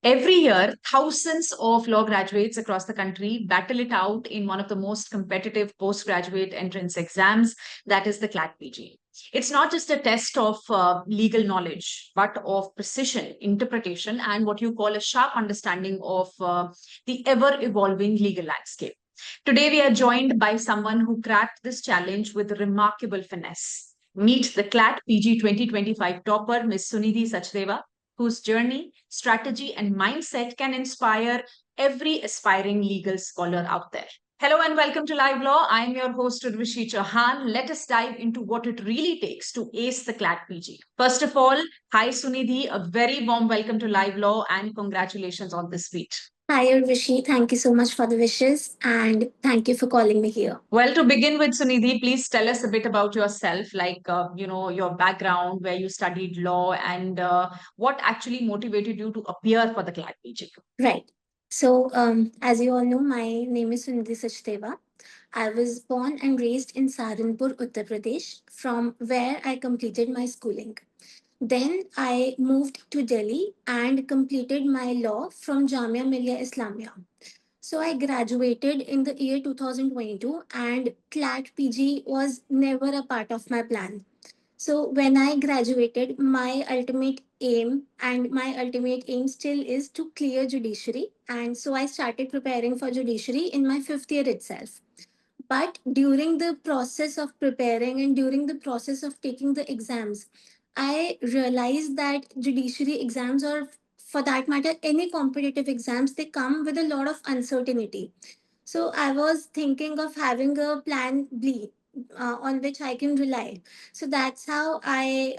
Every year, thousands of law graduates across the country battle it out in one of the most competitive postgraduate entrance exams, that is the CLAT PG. It's not just a test of legal knowledge, but of precision, interpretation, and what you call a sharp understanding of the ever evolving legal landscape. Today, we are joined by someone who cracked this challenge with remarkable finesse. Meet the CLAT PG 2025 topper, Ms. Sunidhi Sachdeva, whose journey, strategy, and mindset can inspire every aspiring legal scholar out there. Hello and welcome to Live Law. I am your host, Urvashi Chauhan. Let us dive into what it really takes to ace the CLAT PG. First of all, hi Sunidhi, a very warm welcome to Live Law and congratulations on this feat. Hi, Urvashi. Thank you so much for the wishes and thank you for calling me here. Well, to begin with, Sunidhi, please tell us a bit about yourself, like, your background, where you studied law, and what actually motivated you to appear for the CLAT PG. Right. So, as you all know, my name is Sunidhi Sachdeva. I was born and raised in Saharanpur, Uttar Pradesh, from where I completed my schooling. Then I moved to Delhi and completed my law from Jamia Millia Islamia. So I graduated in the year 2022 and CLAT PG was never a part of my plan. So when I graduated, my ultimate aim still is to clear judiciary. And so I started preparing for judiciary in my fifth year itself. But during the process of preparing and during the process of taking the exams, I realized that judiciary exams, or for that matter, any competitive exams, they come with a lot of uncertainty. So I was thinking of having a plan B on which I can rely. So that's how I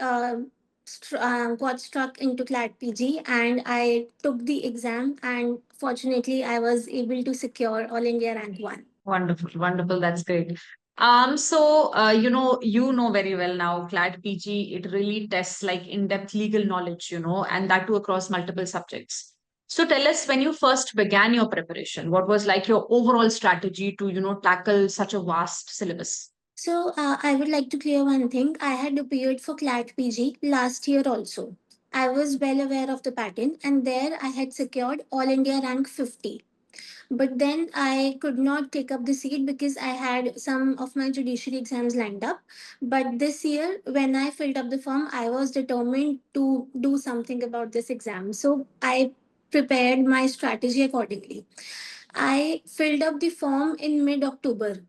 got struck into CLAT PG and I took the exam, and fortunately I was able to secure All India Rank 1. Wonderful, wonderful. That's great. You know very well now, CLAT PG, it really tests like in-depth legal knowledge, and that too across multiple subjects. So tell us, when you first began your preparation, what was like your overall strategy to, tackle such a vast syllabus? So I would like to clear one thing. I had appeared for CLAT PG last year also. I was well aware of the pattern, and there I had secured All India Rank 50. But then I could not take up the seat because I had some of my judiciary exams lined up. But this year, when I filled up the form, I was determined to do something about this exam. So I prepared my strategy accordingly. I filled up the form in mid October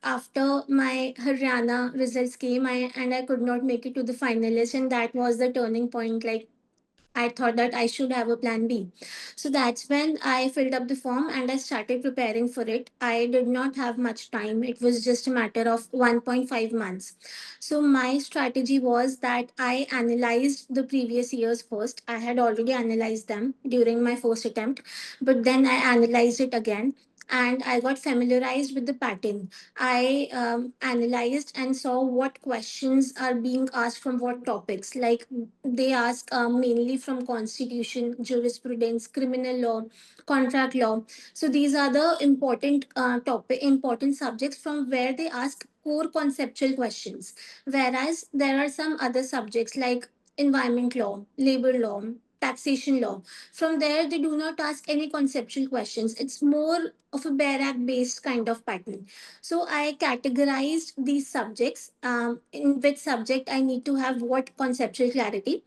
after my Haryana results came. I could not make it to the finalist, and that was the turning point. Like, I thought that I should have a plan B. So that's when I filled up the form and I started preparing for it. I did not have much time. It was just a matter of 1.5 months. So my strategy was that I analyzed the previous years first. I had already analyzed them during my first attempt, but then I analyzed it again and I got familiarized with the pattern. I analyzed and saw what questions are being asked from what topics. Like, they ask mainly from constitution, jurisprudence, criminal law, contract law. So these are the important subjects from where they ask core conceptual questions. Whereas there are some other subjects like environment law, labor law, taxation law. From there, they do not ask any conceptual questions. It's more of a bare act based kind of pattern. So I categorized these subjects, in which subject I need to have what conceptual clarity.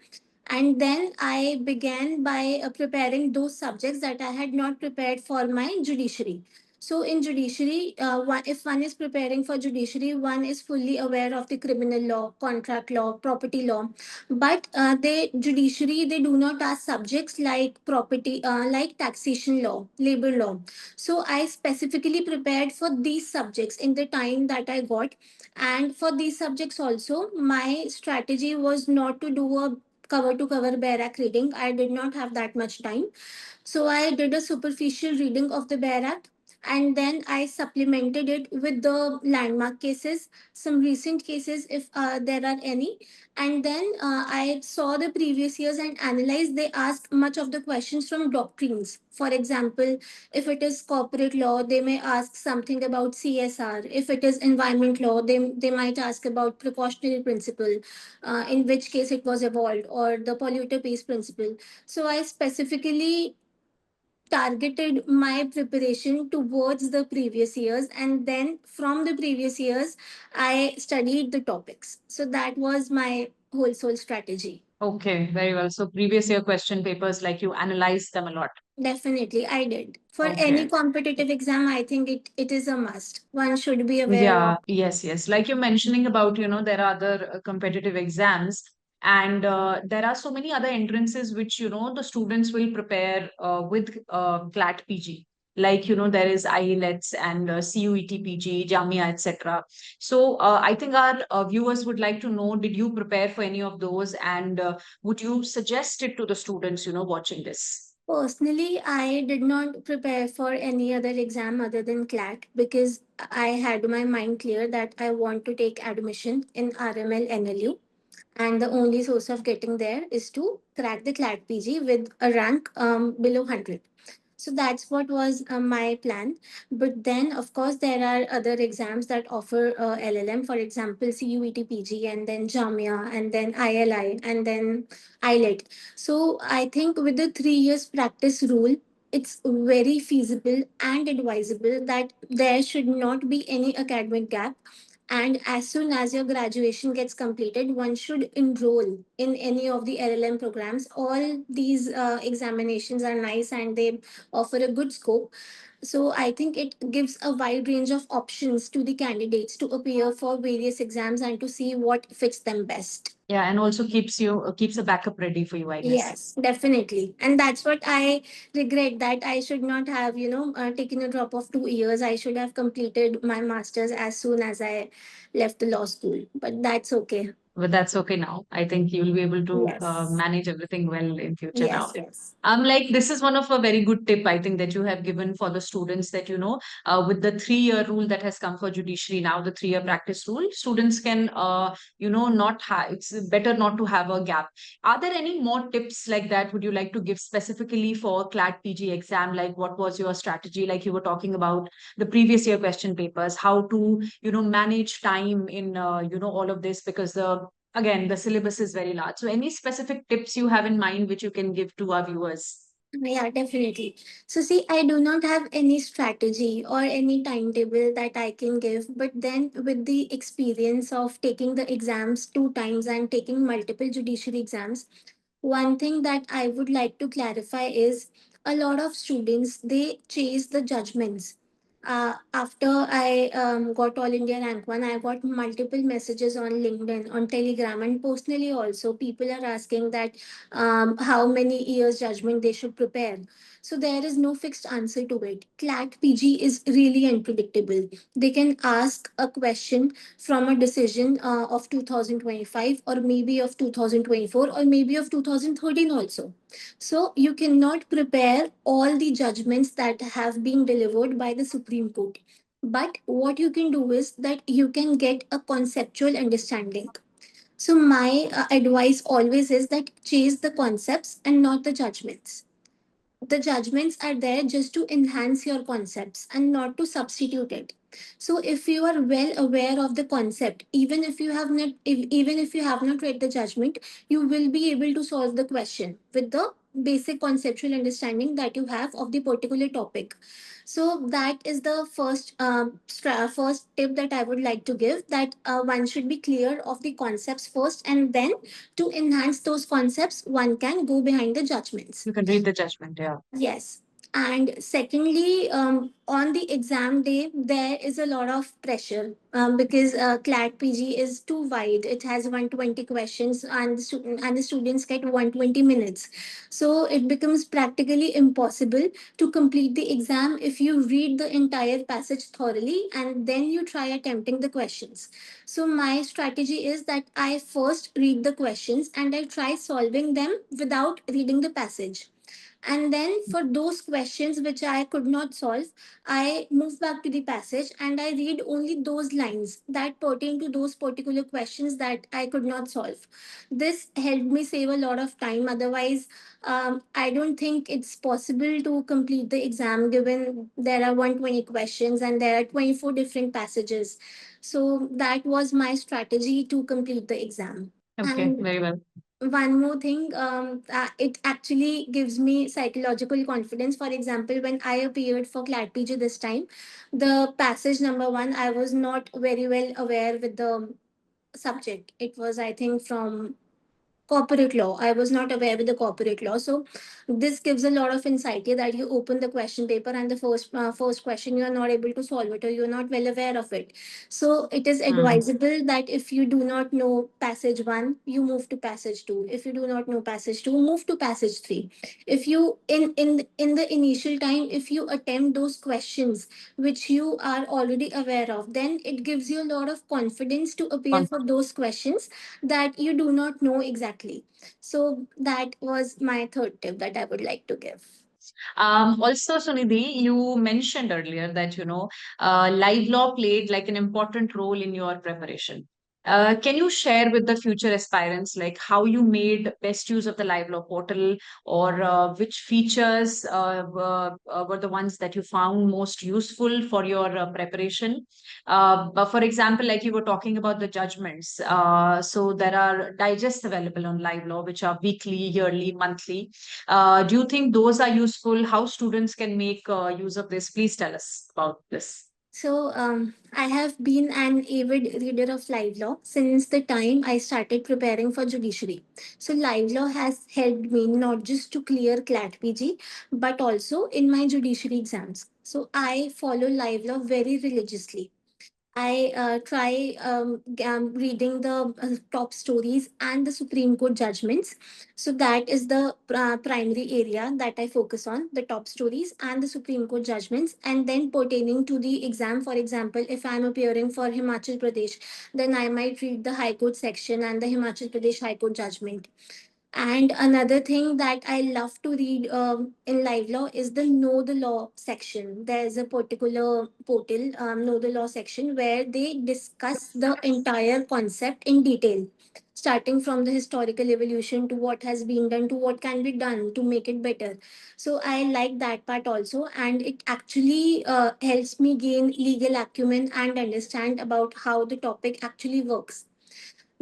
And then I began by preparing those subjects that I had not prepared for my judiciary. So in judiciary, if one is preparing for judiciary, one is fully aware of the criminal law, contract law, property law. But they do not ask subjects like property, like taxation law, labor law. So I specifically prepared for these subjects in the time that I got. And for these subjects also, my strategy was not to do a cover to cover Barak reading. I did not have that much time. So I did a superficial reading of the Barak, and then I supplemented it with the landmark cases, some recent cases if there are any. And then I saw the previous years and analyzed. They ask much of the questions from doctrines. For example, if it is corporate law, they may ask something about CSR. If it is environment law, they might ask about precautionary principle, in which case it was evolved, or the polluter pays principle. So I specifically targeted my preparation towards the previous years, and then from the previous years, I studied the topics. So that was my whole soul strategy. Okay, very well. So previous year question papers, like you analyzed them a lot. Definitely, I did. For any Okay. competitive exam, I think it is a must. One should be aware Yeah, of. yes, yes. Like you're mentioning about, there are other competitive exams, and there are so many other entrances which, the students will prepare with CLAT PG. Like, there is IELTS and CUET PG, Jamia, etc. So I think our viewers would like to know, did you prepare for any of those? And would you suggest it to the students, watching this? Personally, I did not prepare for any other exam other than CLAT because I had my mind clear that I want to take admission in RML NLU, and the only source of getting there is to crack the CLAT PG with a rank below 100. So that's what was my plan. But then, of course, there are other exams that offer LLM, for example, CUET PG, and then Jamia, and then ILI, and then ILET. So I think with the 3 years practice rule, it's very feasible and advisable that there should not be any academic gap. And as soon as your graduation gets completed, one should enroll in any of the LLM programs. All these examinations are nice and they offer a good scope. So I think it gives a wide range of options to the candidates to appear for various exams and to see what fits them best. Yeah, and also keeps a backup ready for you, I guess. Yes, definitely. And that's what I regret, that I should not have, taken a drop of 2 years. I should have completed my master's as soon as I left the law school. But that's okay. But that's okay now. I think you'll be able to Yes. manage everything well in future now. Yes, yes. Like this is one of a very good tip I think that you have given for the students, that with the 3 year rule that has come for judiciary now, the 3 year practice rule, students can not have, it's better not to have a gap. Are there any more tips like that would you like to give specifically for CLAT PG exam? Like what was your strategy? Like you were talking about the previous year question papers, how to manage time in all of this, because the syllabus is very large. So any specific tips you have in mind which you can give to our viewers? Yeah, definitely. So, see, I do not have any strategy or any timetable that I can give, but then with the experience of taking the exams 2 times and taking multiple judiciary exams, one thing that I would like to clarify is a lot of students they chase the judgments. After I got All India Rank 1, I got multiple messages on LinkedIn, on Telegram, and personally also. People are asking that how many years judgment they should prepare. So there is no fixed answer to it. CLAT PG is really unpredictable. They can ask a question from a decision of 2025, or maybe of 2024, or maybe of 2013 also. So you cannot prepare all the judgments that have been delivered by the Supreme Court. But what you can do is that you can get a conceptual understanding. So my advice always is that chase the concepts and not the judgments. The judgments are there just to enhance your concepts and not to substitute it. So if you are well aware of the concept, even if you have not read the judgment, you will be able to solve the question with the basic conceptual understanding that you have of the particular topic. So that is the first tip that I would like to give, that one should be clear of the concepts first, and then to enhance those concepts one can go behind the judgments. You can read the judgment, yeah. Yes. And secondly, on the exam day, there is a lot of pressure because CLAT PG is too wide. It has 120 questions, and the students get 120 minutes. So it becomes practically impossible to complete the exam if you read the entire passage thoroughly and then you try attempting the questions. So my strategy is that I first read the questions and I try solving them without reading the passage. And then for those questions which I could not solve, I move back to the passage and I read only those lines that pertain to those particular questions that I could not solve. This helped me save a lot of time. Otherwise, I don't think it's possible to complete the exam given there are 120 questions and there are 24 different passages. So that was my strategy to complete the exam. Okay, And very well. one more thing, it actually gives me psychological confidence. For example, when I appeared for CLAT PG this time, the passage number one, I was not very well aware with the subject. It was, I think, from corporate law. I was not aware with the corporate law. So this gives a lot of insight here that you open the question paper and the first question you are not able to solve it or you're not well aware of it. So it is Mhm. advisable that if you do not know passage one, you move to passage two. If you do not know passage two, move to passage three. If you in the initial time, if you attempt those questions which you are already aware of, then it gives you a lot of confidence to appear for those questions that you do not know exactly. So that was my third tip that I would like to give. Also, Sunidhi, you mentioned earlier that, live law played like an important role in your preparation. Can you share with the future aspirants like how you made best use of the live law portal, or which features were the ones that you found most useful for your preparation? But for example, like you were talking about the judgments, so there are digests available on live law, which are weekly, yearly, monthly. Do you think those are useful? How students can make use of this? Please tell us about this. So I have been an avid reader of LiveLaw since the time I started preparing for judiciary. So LiveLaw has helped me not just to clear CLAT PG, but also in my judiciary exams. So I follow LiveLaw very religiously. I try reading the top stories and the Supreme Court judgments. So that is the primary area that I focus on, the top stories and the Supreme Court judgments. And then pertaining to the exam, for example, if I'm appearing for Himachal Pradesh, then I might read the High Court section and the Himachal Pradesh High Court judgment. And another thing that I love to read in live law is the know the law section. There's a particular portal, know the law section, where they discuss the entire concept in detail, starting from the historical evolution to what has been done to what can be done to make it better. So I like that part also, and it actually helps me gain legal acumen and understand about how the topic actually works.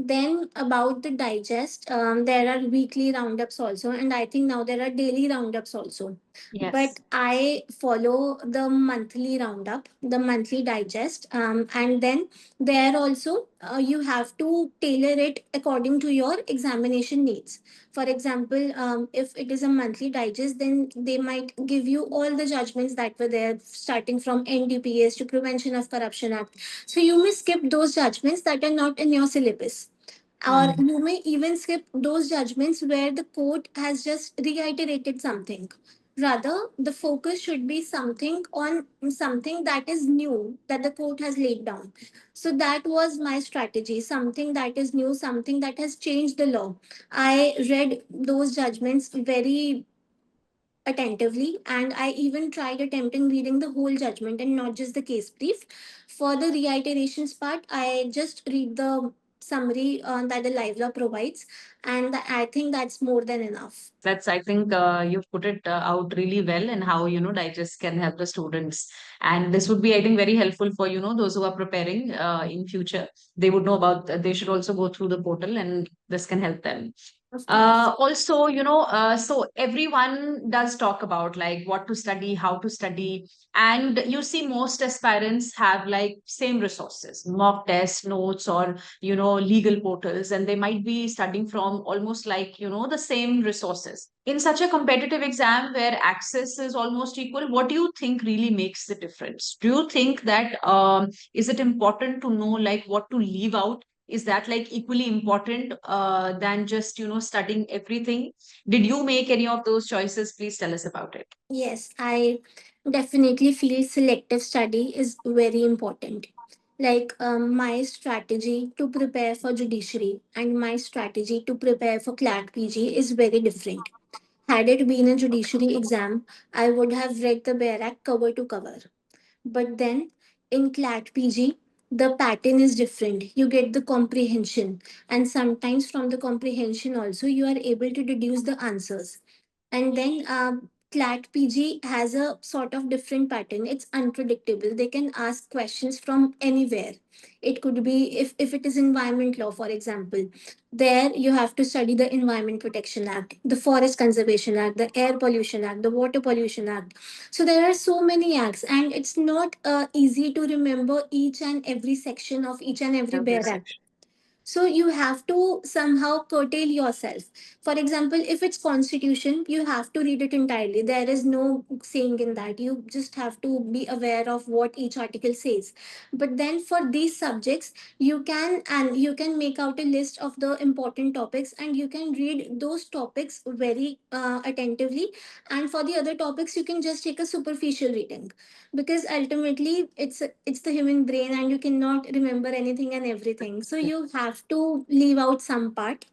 Then about the digest, there are weekly roundups also, and I think now there are daily roundups also. But Yes. I follow the monthly roundup, the monthly digest, and then there also you have to tailor it according to your examination needs. For example, if it is a monthly digest, then they might give you all the judgments that were there, starting from NDPS to Prevention of Corruption Act. So you may skip those judgments that are not in your syllabus, or Hmm. you may even skip those judgments where the court has just reiterated something. Rather, the focus should be something on something that is new that the court has laid down. So that was my strategy, something that is new, something that has changed the law. I read those judgments very attentively, and I even tried attempting reading the whole judgment and not just the case brief. For the reiterations part, I just read the summary that the live law provides, and I think that's more than enough. That's, I think, you've put it out really well, and how, digest can help the students. And this would be, I think, very helpful for, those who are preparing in future. They would know about, they should also go through the portal, and this can help them. Of course. Also, so everyone does talk about like what to study, how to study, and you see most aspirants have like same resources, mock tests, notes, or legal portals, and they might be studying from almost like the same resources. In such a competitive exam where access is almost equal, what do you think really makes the difference? Do you think that is it important to know like what to leave out? Is that like equally important than just studying everything? Did you make any of those choices? Please tell us about it. Yes, I definitely feel selective study is very important. Like my strategy to prepare for judiciary and my strategy to prepare for CLAT PG is very different. Had it been a judiciary exam, I would have read the Bare Act cover to cover. But then in CLAT PG, the pattern is different. You get the comprehension, and sometimes from the comprehension also, you are able to deduce the answers. And then CLAT PG has a sort of different pattern. It's unpredictable. They can ask questions from anywhere. It could be, if it is environment law, for example, there you have to study the Environment Protection Act, the Forest Conservation Act, the Air Pollution Act, the Water Pollution Act. So there are so many acts, and it's not easy to remember each and every section of each and every Every bare act. section. So you have to somehow curtail yourself. For example, if it's constitution, you have to read it entirely. There is no saying in that. You just have to be aware of what each article says. But then for these subjects, you can make out a list of the important topics, and you can read those topics very attentively. And for the other topics, you can just take a superficial reading, because ultimately it's the human brain, and you cannot remember anything and everything, so you have to leave out some part.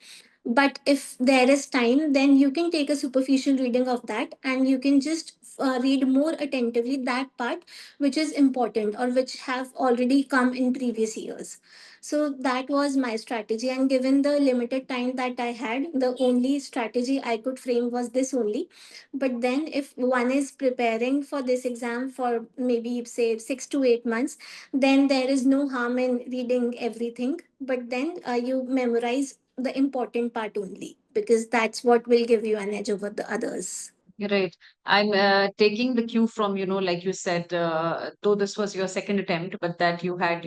But if there is time, then you can take a superficial reading of that, and you can just read more attentively that part which is important or which have already come in previous years. So that was my strategy, and given the limited time that I had, the only strategy I could frame was this only. But then, if one is preparing for this exam for maybe say 6 to 8 months, then there is no harm in reading everything. But then you memorize the important part only, because that's what will give you an edge over the others. Right. I'm taking the cue from, like you said, though this was your second attempt, but that you had,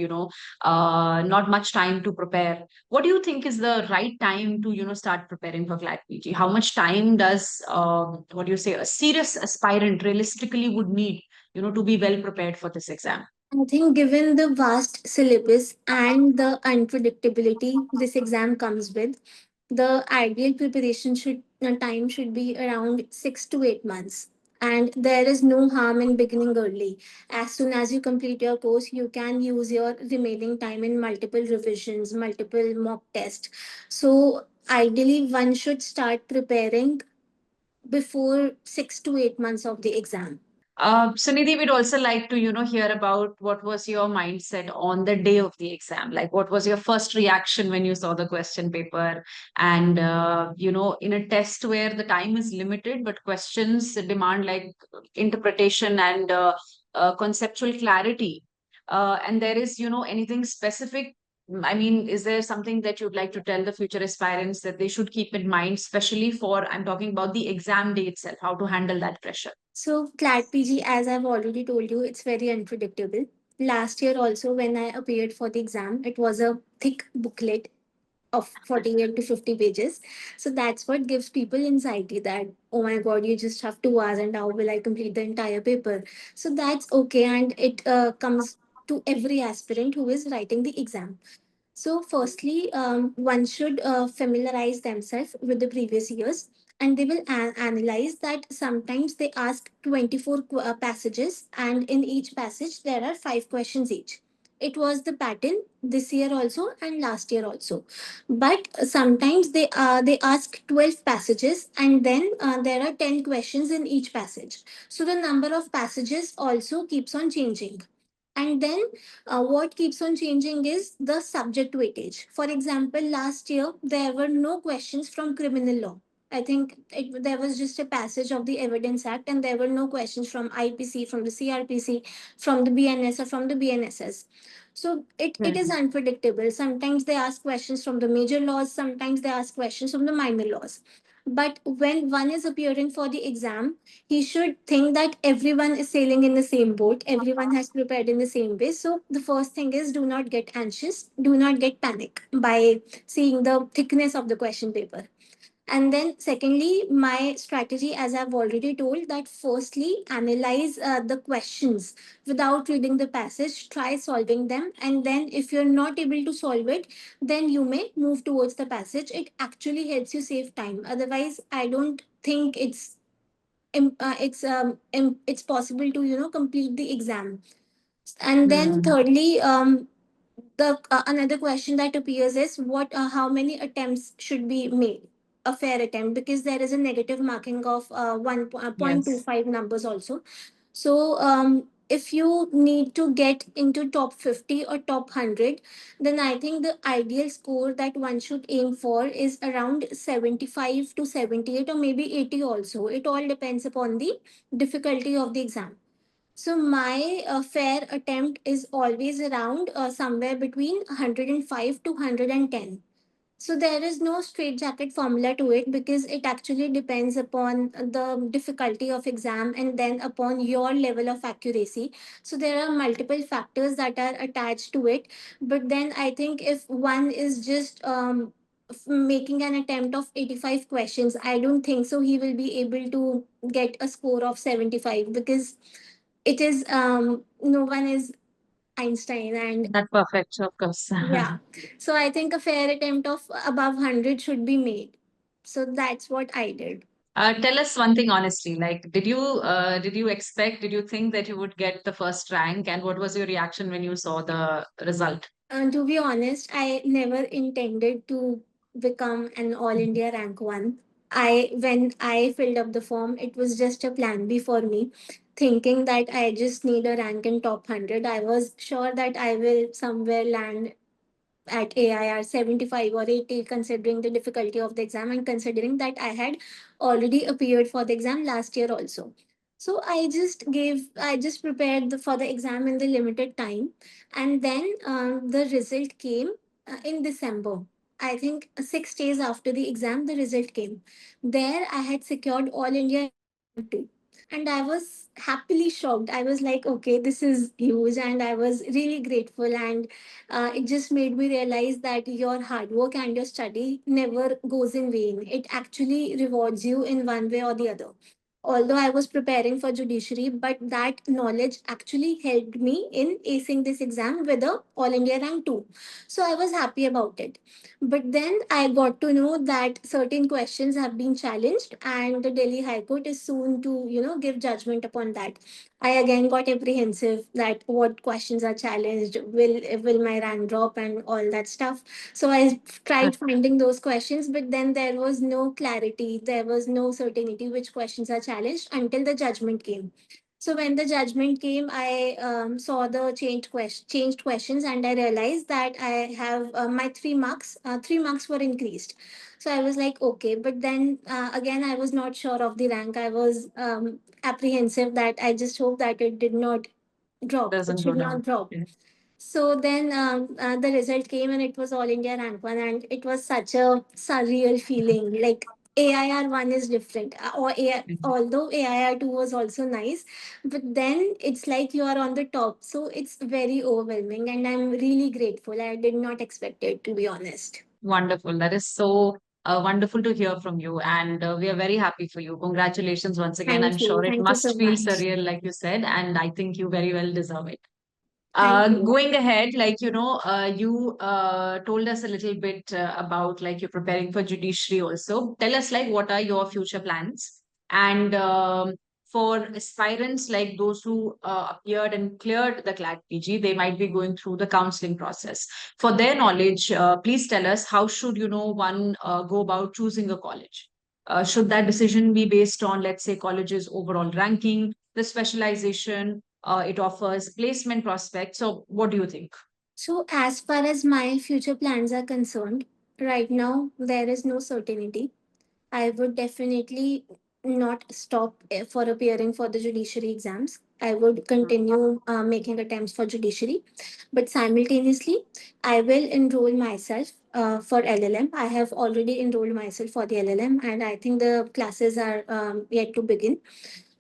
not much time to prepare. What do you think is the right time to, start preparing for CLAT PG? How much time does, what do you say, a serious aspirant realistically would need, to be well prepared for this exam? I think, given the vast syllabus and the unpredictability this exam comes with, the ideal preparation time should be around 6 to 8 months. And there is no harm in beginning early. As soon as you complete your course, you can use your remaining time in multiple revisions, multiple mock tests. So ideally, one should start preparing before 6 to 8 months of the exam. Sunidhi, we'd also like to, hear about what was your mindset on the day of the exam. Like, what was your first reaction when you saw the question paper? And, in a test where the time is limited, but questions demand like interpretation and conceptual clarity. And there is, anything specific. I mean, is there something that you'd like to tell the future aspirants that they should keep in mind, especially for, I'm talking about the exam day itself, how to handle that pressure? So, CLAT PG, as I've already told you, it's very unpredictable. Last year, also, when I appeared for the exam, it was a thick booklet of 48 to 50 pages. So, that's what gives people anxiety that, oh my God, you just have 2 hours, and how will I complete the entire paper? So, that's okay. And it comes to every aspirant who is writing the exam. So, firstly, one should familiarize themselves with the previous years, and they will analyze that sometimes they ask 24 passages, and in each passage there are 5 questions each. It was the pattern this year also and last year also, but sometimes they ask 12 passages, and then there are 10 questions in each passage. So the number of passages also keeps on changing. And then what keeps on changing is the subject weightage. For example, last year there were no questions from criminal law. I think there was just a passage of the Evidence Act, and there were no questions from IPC, from the CRPC, from the BNS, or from the BNSS. So it is unpredictable. Sometimes they ask questions from the major laws, sometimes they ask questions from the minor laws. But when one is appearing for the exam, he should think that everyone is sailing in the same boat, everyone has prepared in the same way. So the first thing is, do not get anxious, do not get panic by seeing the thickness of the question paper. And then secondly, my strategy, as I've already told, that firstly analyze the questions without reading the passage, try solving them, and then if you're not able to solve it, then you may move towards the passage. It actually helps you save time. Otherwise, I don't think it's possible to complete the exam. And then Hmm. thirdly, the another question that appears is, what how many attempts should be made, a fair attempt, because there is a negative marking of Yes. 1.25 numbers also. So if you need to get into top 50 or top 100, then I think the ideal score that one should aim for is around 75 to 78 or maybe 80 also. It all depends upon the difficulty of the exam. So my fair attempt is always around somewhere between 105 to 110. So there is no straitjacket formula to it because it actually depends upon the difficulty of exam and then upon your level of accuracy. So there are multiple factors that are attached to it. But then I think if one is just making an attempt of 85 questions, I don't think so he will be able to get a score of 75 because it is no one is Einstein, and Not perfect, of course. yeah. So I think a fair attempt of above 100 should be made. So that's what I did. Tell us one thing honestly, like did you expect, did you think that you would get the first rank, and what was your reaction when you saw the result? To be honest, I never intended to become an All India rank one. When I filled up the form, it was just a plan B for me, thinking that I just need a rank in top 100. I was sure that I will somewhere land at AIR 75 or 80, considering the difficulty of the exam and considering that I had already appeared for the exam last year also. So I just prepared for the exam in the limited time. And then the result came in December. I think 6 days after the exam, the result came. There, I had secured All India 2. And I was happily shocked. I was like, okay, this is huge. And I was really grateful. And it just made me realize that your hard work and your study never goes in vain. It actually rewards you in one way or the other. Although I was preparing for judiciary, but that knowledge actually helped me in acing this exam with a All India rank 2. So I was happy about it. But then I got to know that certain questions have been challenged and the Delhi High Court is soon to, give judgment upon that. I again got apprehensive that what questions are challenged, will my rank drop and all that stuff. So I tried finding those questions, but then there was no clarity, there was no certainty which questions are challenged until the judgment came. So when the judgment came, I saw the changed questions, and I realized that I have my 3 marks. 3 marks were increased. So I was like, okay, but then again, I was not sure of the rank. I was apprehensive that I just hope that it did not drop. It Doesn't go should down. not drop. Yeah. So then the result came and it was All India rank one, and it was such a surreal feeling. Like AIR one is different, or although AIR two was also nice, but then it's like you are on the top. So it's very overwhelming, and I'm really grateful. I did not expect it, to be honest. Wonderful. That is so wonderful to hear from you. And we are very happy for you. Congratulations once again. I'm Thank you. sure it Thank you so must feel much. surreal, like you said, and I think you very well deserve it. Thank you. Going ahead, you told us a little bit about like you're preparing for judiciary also. Tell us like what are your future plans? And for aspirants like those who appeared and cleared the CLAT PG, they might be going through the counseling process. For their knowledge, please tell us how should one go about choosing a college? Should that decision be based on, let's say, college's overall ranking, the specialization, it offers placement prospects. So, what do you think? So, as far as my future plans are concerned, right now there is no certainty. I would definitely not stop for appearing for the judiciary exams. I would continue making attempts for judiciary, but simultaneously, I will enroll myself for LLM. I have already enrolled myself for the LLM, and I think the classes are yet to begin.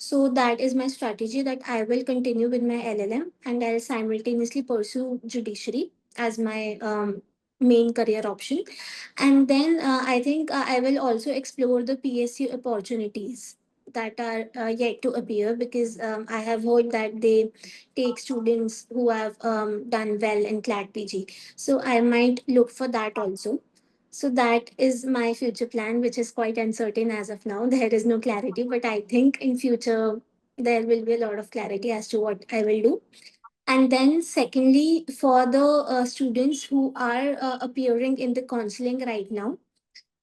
So that is my strategy, that I will continue with my LLM and I'll simultaneously pursue judiciary as my main career option. And then I think I will also explore the PSU opportunities that are yet to appear, because I have heard that they take students who have done well in CLAT PG. So I might look for that also. So that is my future plan, which is quite uncertain as of now. There is no clarity, but I think in future there will be a lot of clarity as to what I will do. And then, secondly, for the students who are appearing in the counseling right now,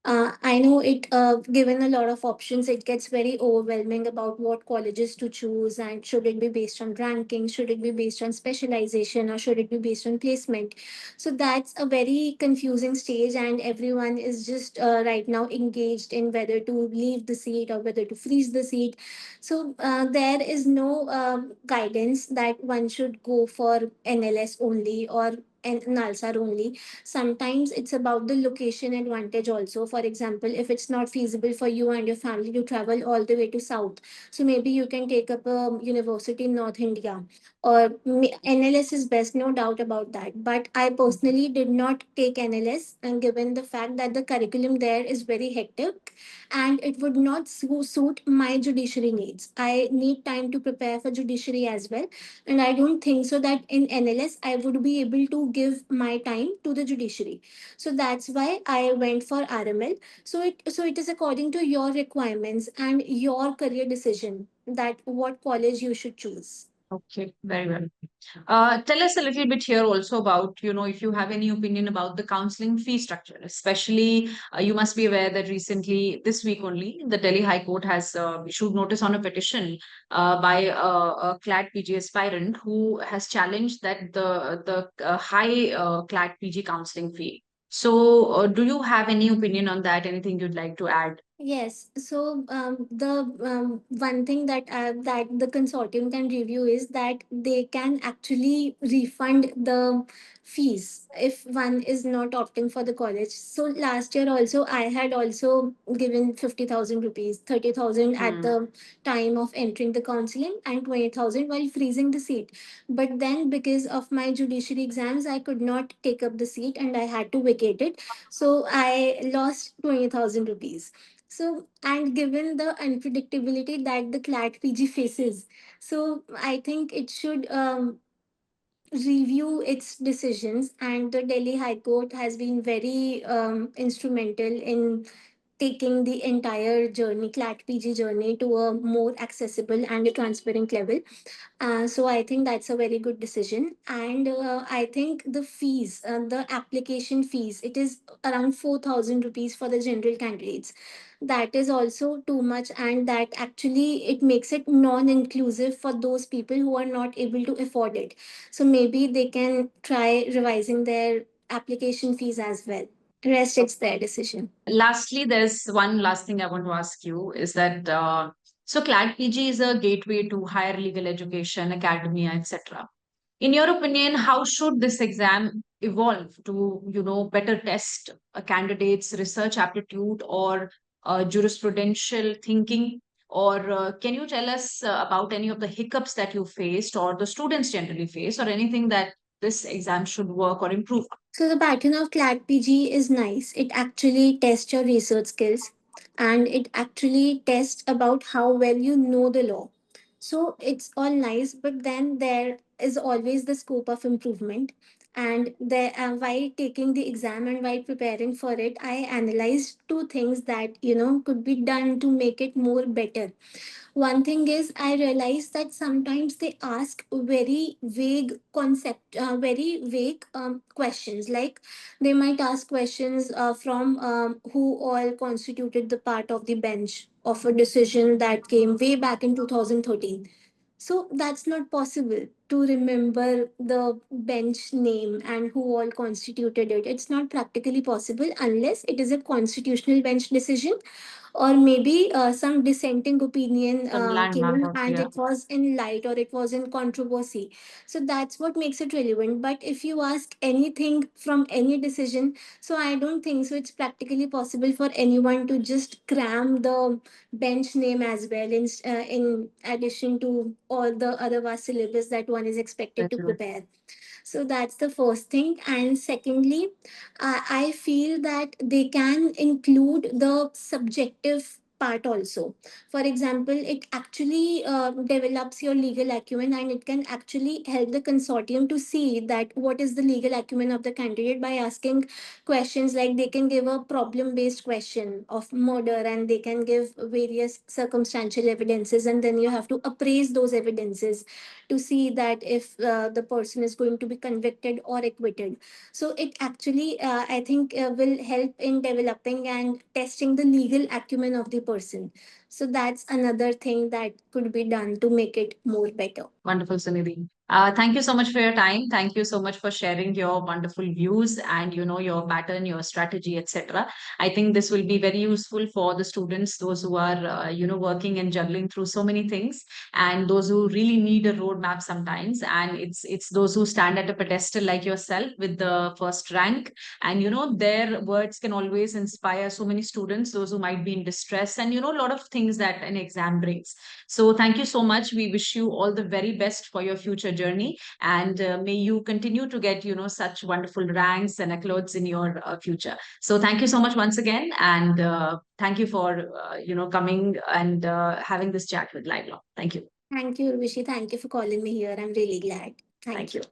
I know it, given a lot of options, it gets very overwhelming about what colleges to choose, and should it be based on ranking, should it be based on specialization, or should it be based on placement. So that's a very confusing stage, and everyone is just right now engaged in whether to leave the seat or whether to freeze the seat. So there is no guidance that one should go for NLS only or NALSAR only. Sometimes it's about the location advantage also. For example, if it's not feasible for you and your family to travel all the way to south, so maybe you can take up a university in North India, or NLS is best, no doubt about that. But I personally did not take NLS, and given the fact that the curriculum there is very hectic and it would not suit my judiciary needs. I need time to prepare for judiciary as well, and I don't think so that in NLS I would be able to give my time to the judiciary. So that's why I went for RML. So it is according to your requirements and your career decision that what college you should choose. Okay, very well. Tell us a little bit here also about, if you have any opinion about the counseling fee structure, especially you must be aware that recently, this week only, the Delhi High Court has issued notice on a petition by a CLAT PG aspirant who has challenged that the high CLAT PG counseling fee. So, do you have any opinion on that? Anything you'd like to add? Yes. So the one thing that the consortium can review is that they can actually refund the fees if one is not opting for the college. So last year also I had also given 50,000 rupees, 30,000 at Hmm. the time of entering the counseling, and 20,000 while freezing the seat. But then because of my judiciary exams, I could not take up the seat and I had to vacate it. So I lost 20,000 rupees. So, and given the unpredictability that the CLAT PG faces, so I think it should review its decisions. And the Delhi High Court has been very instrumental in taking the entire journey, CLAT PG journey, to a more accessible and a transparent level. So I think that's a very good decision. And I think the fees, the application fees, it is around 4,000 rupees for the general candidates. That is also too much, and that actually it makes it non-inclusive for those people who are not able to afford it. So maybe they can try revising their application fees as well. Rest, it's their decision. Lastly, there's one last thing I want to ask you is that so CLAT PG is a gateway to higher legal education, academia, etc. In your opinion, how should this exam evolve to, better test a candidate's research aptitude or jurisprudential thinking? Or can you tell us about any of the hiccups that you faced or the students generally face, or anything that this exam should work or improve? So the pattern of CLAT PG is nice. It actually tests your research skills, and it actually tests about how well you know the law. So it's all nice, but then there is always the scope of improvement. And there, while taking the exam and while preparing for it, I analyzed two things that could be done to make it more better. One thing is, I realized that sometimes they ask very vague questions. Like they might ask questions from who all constituted the part of the bench of a decision that came way back in 2013. So that's not possible to remember the bench name and who all constituted it. It's not practically possible unless it is a constitutional bench decision, or maybe some dissenting opinion Some landmark came of, and yeah. it was in light or it was in controversy. So that's what makes it relevant. But if you ask anything from any decision, so I don't think so it's practically possible for anyone to just cram the bench name as well in addition to all the other vast syllabus that one is expected to prepare. So that's the first thing. And secondly, I feel that they can include the subjective part also. For example, it actually develops your legal acumen, and it can actually help the consortium to see that what is the legal acumen of the candidate by asking questions like they can give a problem based question of murder, and they can give various circumstantial evidences, and then you have to appraise those evidences to see that if the person is going to be convicted or acquitted. So it actually, I think, will help in developing and testing the legal acumen of the person. So that's another thing that could be done to make it more better. Wonderful, Sunidhi. Thank you so much for your time. Thank you so much for sharing your wonderful views and your pattern, your strategy, etc. I think this will be very useful for the students, those who are working and juggling through so many things, and those who really need a roadmap sometimes. And it's those who stand at a pedestal like yourself with the first rank, and their words can always inspire so many students, those who might be in distress, and a lot of things that an exam brings. So thank you so much. We wish you all the very best for your future journey, and may you continue to get such wonderful ranks and accolades in your future. So thank you so much once again, and thank you for coming and having this chat with LiveLaw. Thank you. Thank you, Urvashi. Thank you for calling me here. I'm really glad. Thank you.